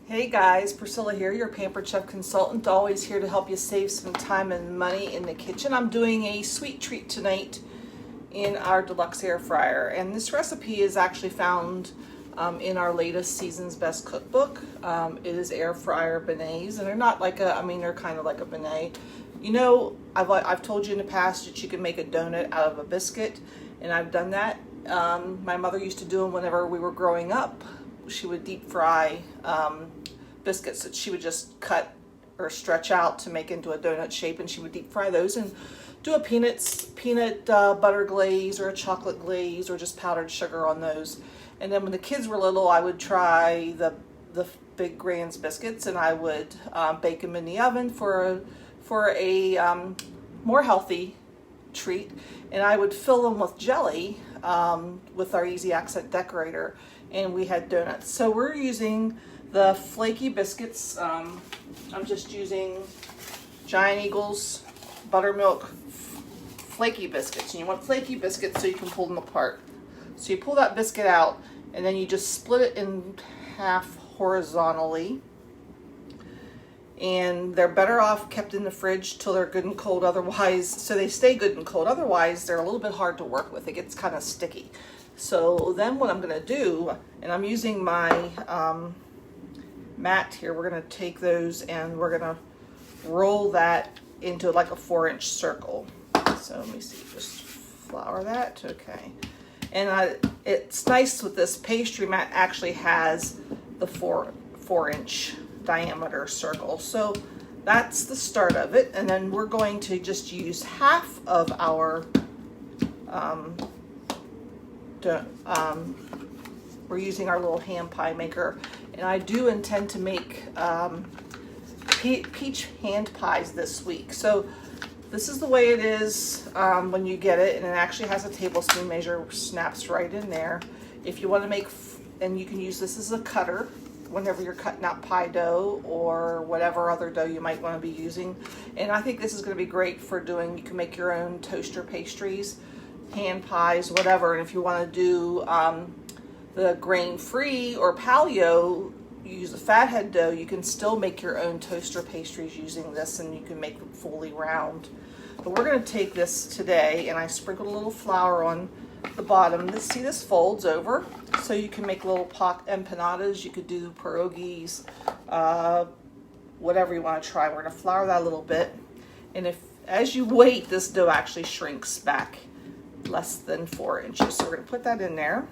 Hey guys, Priscilla here, your Pampered Chef consultant, always here to help you save some time and money in the kitchen. I'm doing a sweet treat tonight in our Deluxe Air Fryer, and this recipe is actually found in our latest Season's Best Cookbook. It is air fryer beignets, and they're not like they're kind of like a beignet. You know, I've told you in the past that you can make a donut out of a biscuit, and I've done that. My mother used to do them whenever we were growing up. She would deep fry biscuits that she would just cut or stretch out to make into a donut shape, and she would deep fry those and do a peanut butter glaze or a chocolate glaze or just powdered sugar on those. And then when the kids were little, I would try the big Grand's biscuits, and I would bake them in the oven for a more healthy treat, and I would fill them with jelly with our Easy Accent decorator, and we had donuts. So we're using the flaky biscuits. I'm just using Giant Eagle's buttermilk flaky biscuits, and you want flaky biscuits so you can pull them apart. So you pull that biscuit out, and then you just split it in half horizontally, and they're better off kept in the fridge till they're good and cold, otherwise, so they stay good and cold, otherwise they're a little bit hard to work with. It gets kind of sticky. So then what I'm going to do, and I'm using my mat here, we're going to take those and we're going to roll that into like a 4-inch circle. So let me see, just flour that, okay. And it's nice with this pastry mat, actually has the 4-inch diameter circle. So that's the start of it, and then we're going to just use half of our we're using our little hand pie maker, and I do intend to make peach hand pies this week. So this is the way it is when you get it, and it actually has a tablespoon measure, snaps right in there. If you want to make, and you can use this as a cutter whenever you're cutting out pie dough or whatever other dough you might want to be using. And I think this is going to be great for doing, you can make your own toaster pastries, hand pies, whatever. And if you want to do the grain-free or paleo, you use a fathead dough, you can still make your own toaster pastries using this, and you can make them fully round. But we're going to take this today, and I sprinkled a little flour on the bottom. See, this folds over, so you can make little empanadas. You could do pierogies, whatever you want to try. We're going to flour that a little bit, and as you wait, this dough actually shrinks back less than 4 inches. So we're going to put that in there,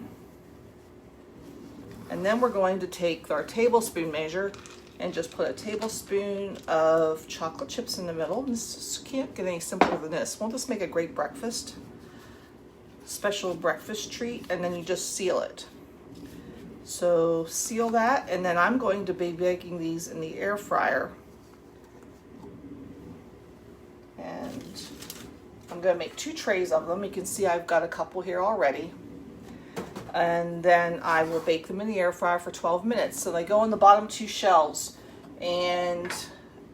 and then we're going to take our tablespoon measure and just put a tablespoon of chocolate chips in the middle. This can't get any simpler than this. Won't this make a great breakfast? Special breakfast treat. And then you just seal it. So seal that, and then I'm going to be baking these in the air fryer. And I'm going to make 2 trays of them. You can see I've got a couple here already. And then I will bake them in the air fryer for 12 minutes. So they go on the bottom 2 shelves, and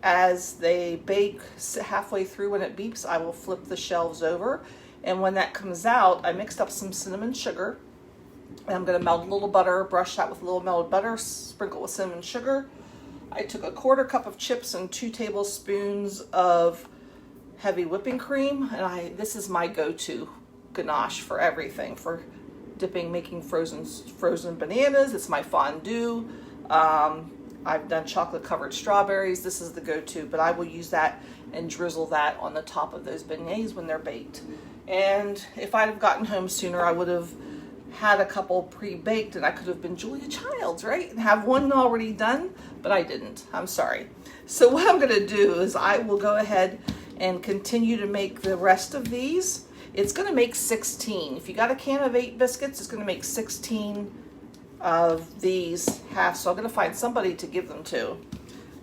as they bake halfway through, when it beeps, I will flip the shelves over. And when that comes out, I mixed up some cinnamon sugar, and I'm going to melt a little butter, brush that with a little melted butter, sprinkle with cinnamon sugar. I took a 1/4 cup of chips and 2 tablespoons of heavy whipping cream, and this is my go-to ganache for everything, for dipping, making frozen bananas. It's my fondue. I've done chocolate covered strawberries. This is the go-to, but I will use that and drizzle that on the top of those beignets when they're baked. And if I'd have gotten home sooner, I would have had a couple pre-baked, and I could have been Julia Childs, right? And have one already done, but I didn't. I'm sorry. So what I'm gonna do is I will go ahead and continue to make the rest of these. It's going to make 16. If you got a can of 8 biscuits, it's going to make 16 of these halves. So I'm going to find somebody to give them to.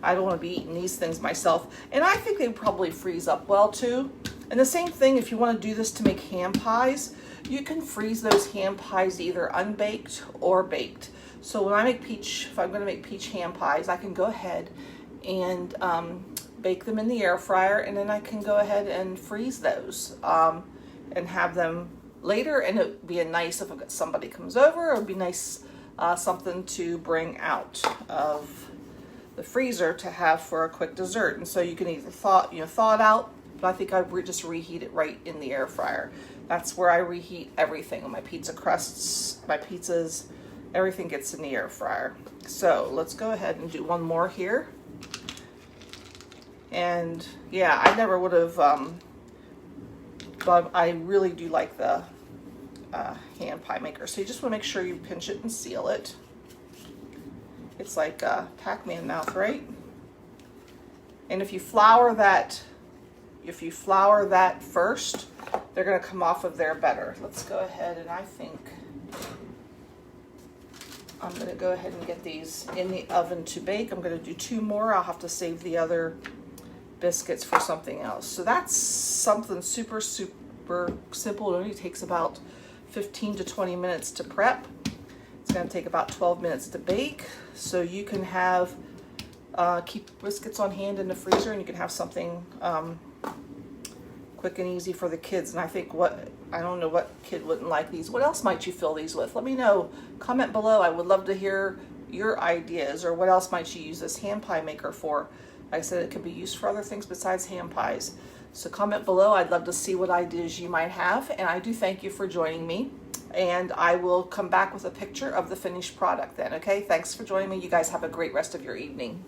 I don't want to be eating these things myself. And I think they probably freeze up well too. And the same thing, if you want to do this to make ham pies, you can freeze those ham pies either unbaked or baked. So when I make if I'm going to make peach ham pies, I can go ahead and bake them in the air fryer, and then I can go ahead and freeze those. And have them later, and it would be a nice, if somebody comes over, it would be nice something to bring out of the freezer to have for a quick dessert. And so you can either thaw it out, but I think I just reheat it right in the air fryer. That's where I reheat everything. My pizza crusts, my pizzas, everything gets in the air fryer. So let's go ahead and do one more here. And yeah, I never would have, but I really do like the hand pie maker. So you just want to make sure you pinch it and seal it. It's like a Pac-Man mouth, right? And if you flour that first, they're going to come off of there better. Let's go ahead, and I think I'm going to go ahead and get these in the oven to bake. I'm going to do 2 more. I'll have to save the other biscuits for something else. So that's something super simple. It only takes about 15 to 20 minutes to prep. It's going to take about 12 minutes to bake. So you can have keep biscuits on hand in the freezer, and you can have something quick and easy for the kids. And I think I don't know what kid wouldn't like these. What else might you fill these with? Let me know. Comment below. I would love to hear your ideas, or what else might you use this hand pie maker for. Like I said, it could be used for other things besides hand pies. So comment below. I'd love to see what ideas you might have. And I do thank you for joining me. And I will come back with a picture of the finished product then, okay? Thanks for joining me. You guys have a great rest of your evening.